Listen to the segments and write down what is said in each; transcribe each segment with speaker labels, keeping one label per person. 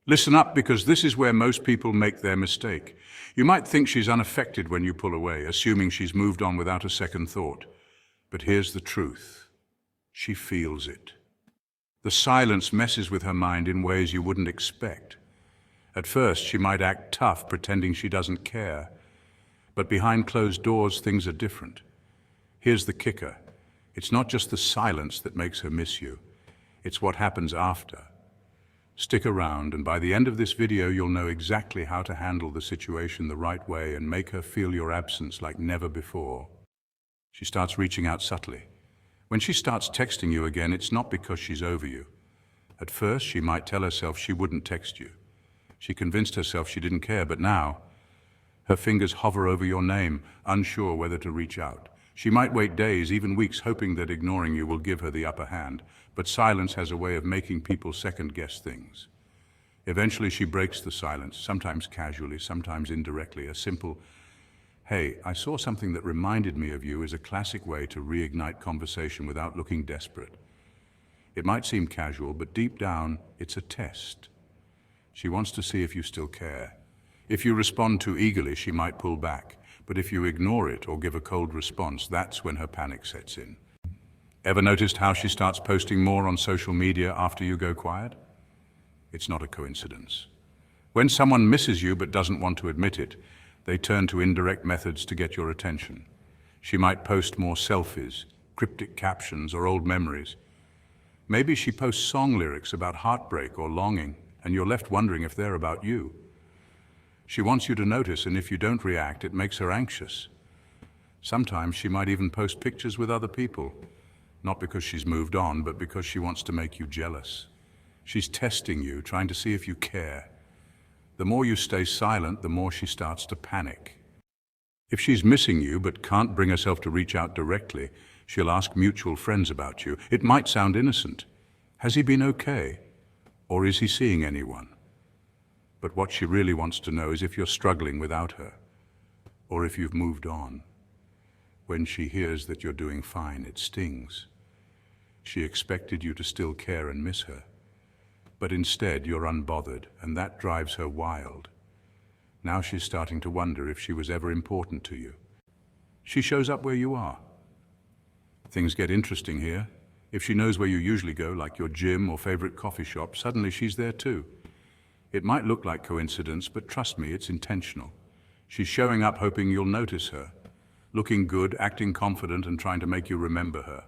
Speaker 1: Listen up, because this is where most people make their mistake. You might think she's unaffected when you pull away, assuming she's moved on without a second thought. But here's the truth. She feels it. The silence messes with her mind in ways you wouldn't expect. At first, she might act tough, pretending she doesn't care. But behind closed doors, things are different. Here's the kicker. It's not just the silence that makes her miss you. It's what happens after. Stick around, and by the end of this video, you'll know exactly how to handle the situation the right way and make her feel your absence like never before. She starts reaching out subtly. When she starts texting you again, it's not because she's over you. At first, she might tell herself she wouldn't text you. She convinced herself she didn't care, but now, her fingers hover over your name, unsure whether to reach out. She might wait days, even weeks, hoping that ignoring you will give her the upper hand, but silence has a way of making people second-guess things. Eventually, she breaks the silence, sometimes casually, sometimes indirectly. A simple, "Hey, I saw something that reminded me of you," is a classic way to reignite conversation without looking desperate. It might seem casual, but deep down, it's a test. She wants to see if you still care. If you respond too eagerly, she might pull back. But if you ignore it or give a cold response, that's when her panic sets in. Ever noticed how she starts posting more on social media after you go quiet? It's not a coincidence. When someone misses you but doesn't want to admit it, they turn to indirect methods to get your attention. She might post more selfies, cryptic captions, or old memories. Maybe she posts song lyrics about heartbreak or longing, and you're left wondering if they're about you. She wants you to notice, and if you don't react, it makes her anxious. Sometimes she might even post pictures with other people, not because she's moved on, but because she wants to make you jealous. She's testing you, trying to see if you care. The more you stay silent, the more she starts to panic. If she's missing you but can't bring herself to reach out directly, she'll ask mutual friends about you. It might sound innocent. Has he been okay? Or is he seeing anyone? But what she really wants to know is if you're struggling without her, or if you've moved on. When she hears that you're doing fine, it stings. She expected you to still care and miss her. But instead, you're unbothered, and that drives her wild. Now she's starting to wonder if she was ever important to you. She shows up where you are. Things get interesting here. If she knows where you usually go, like your gym or favorite coffee shop, suddenly she's there too. It might look like coincidence, but trust me, it's intentional. She's showing up hoping you'll notice her, looking good, acting confident, and trying to make you remember her.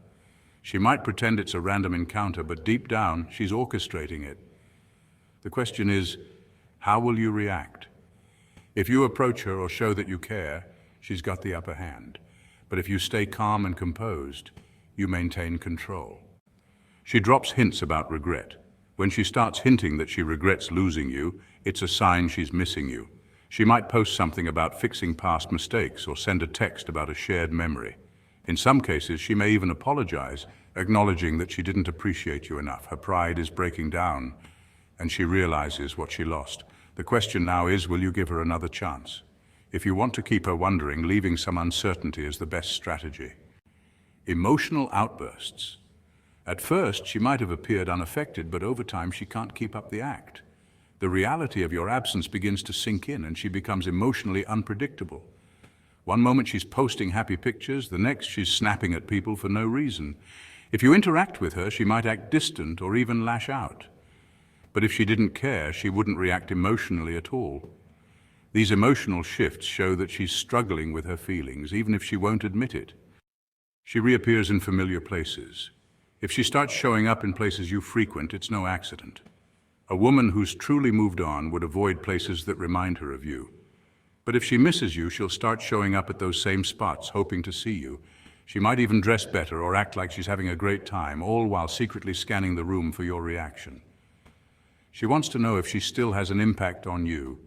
Speaker 1: She might pretend it's a random encounter, but deep down, she's orchestrating it. The question is, how will you react? If you approach her or show that you care, she's got the upper hand. But if you stay calm and composed, you maintain control. She drops hints about regret. When she starts hinting that she regrets losing you, it's a sign she's missing you. She might post something about fixing past mistakes or send a text about a shared memory. In some cases, she may even apologize, acknowledging that she didn't appreciate you enough. Her pride is breaking down, and she realizes what she lost. The question now is, will you give her another chance? If you want to keep her wondering, leaving some uncertainty is the best strategy. Emotional outbursts. At first, she might have appeared unaffected, but over time, she can't keep up the act. The reality of your absence begins to sink in, and she becomes emotionally unpredictable. One moment she's posting happy pictures, the next she's snapping at people for no reason. If you interact with her, she might act distant or even lash out. But if she didn't care, she wouldn't react emotionally at all. These emotional shifts show that she's struggling with her feelings, even if she won't admit it. She reappears in familiar places. If she starts showing up in places you frequent, it's no accident. A woman who's truly moved on would avoid places that remind her of you. But if she misses you, she'll start showing up at those same spots, hoping to see you. She might even dress better or act like she's having a great time, all while secretly scanning the room for your reaction. She wants to know if she still has an impact on you.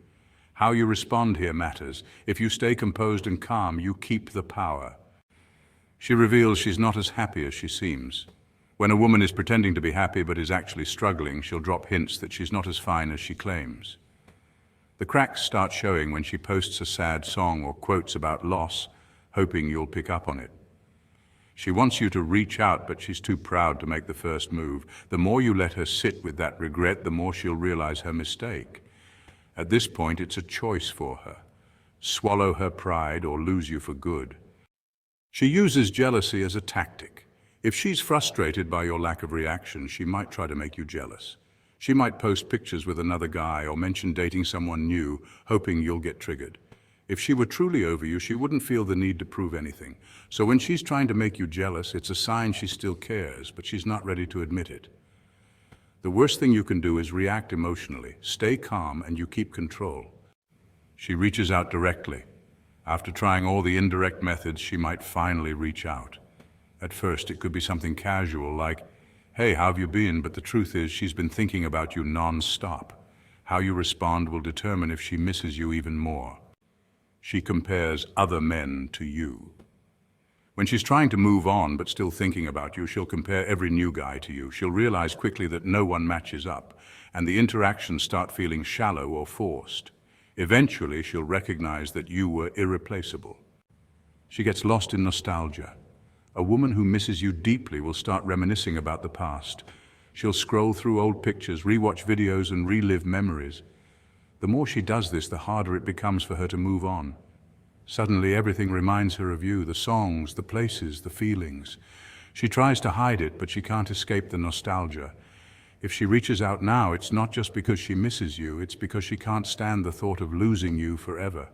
Speaker 1: How you respond here matters. If you stay composed and calm, you keep the power. She reveals she's not as happy as she seems. When a woman is pretending to be happy but is actually struggling, she'll drop hints that she's not as fine as she claims. The cracks start showing when she posts a sad song or quotes about loss, hoping you'll pick up on it. She wants you to reach out, but she's too proud to make the first move. The more you let her sit with that regret, the more she'll realize her mistake. At this point, it's a choice for her. Swallow her pride or lose you for good. She uses jealousy as a tactic. If she's frustrated by your lack of reaction, she might try to make you jealous. She might post pictures with another guy or mention dating someone new, hoping you'll get triggered. If she were truly over you, she wouldn't feel the need to prove anything. So when she's trying to make you jealous, it's a sign she still cares, but she's not ready to admit it. The worst thing you can do is react emotionally. Stay calm and you keep control. She reaches out directly. After trying all the indirect methods, she might finally reach out. At first, it could be something casual like, "Hey, how have you been?" But the truth is, she's been thinking about you non-stop. How you respond will determine if she misses you even more. She compares other men to you. When she's trying to move on but still thinking about you, she'll compare every new guy to you. She'll realize quickly that no one matches up, and the interactions start feeling shallow or forced. Eventually, she'll recognize that you were irreplaceable. She gets lost in nostalgia. A woman who misses you deeply will start reminiscing about the past. She'll scroll through old pictures, rewatch videos, and relive memories. The more she does this, the harder it becomes for her to move on. Suddenly, everything reminds her of you, the songs, the places, the feelings. She tries to hide it, but she can't escape the nostalgia. If she reaches out now, it's not just because she misses you, it's because she can't stand the thought of losing you forever.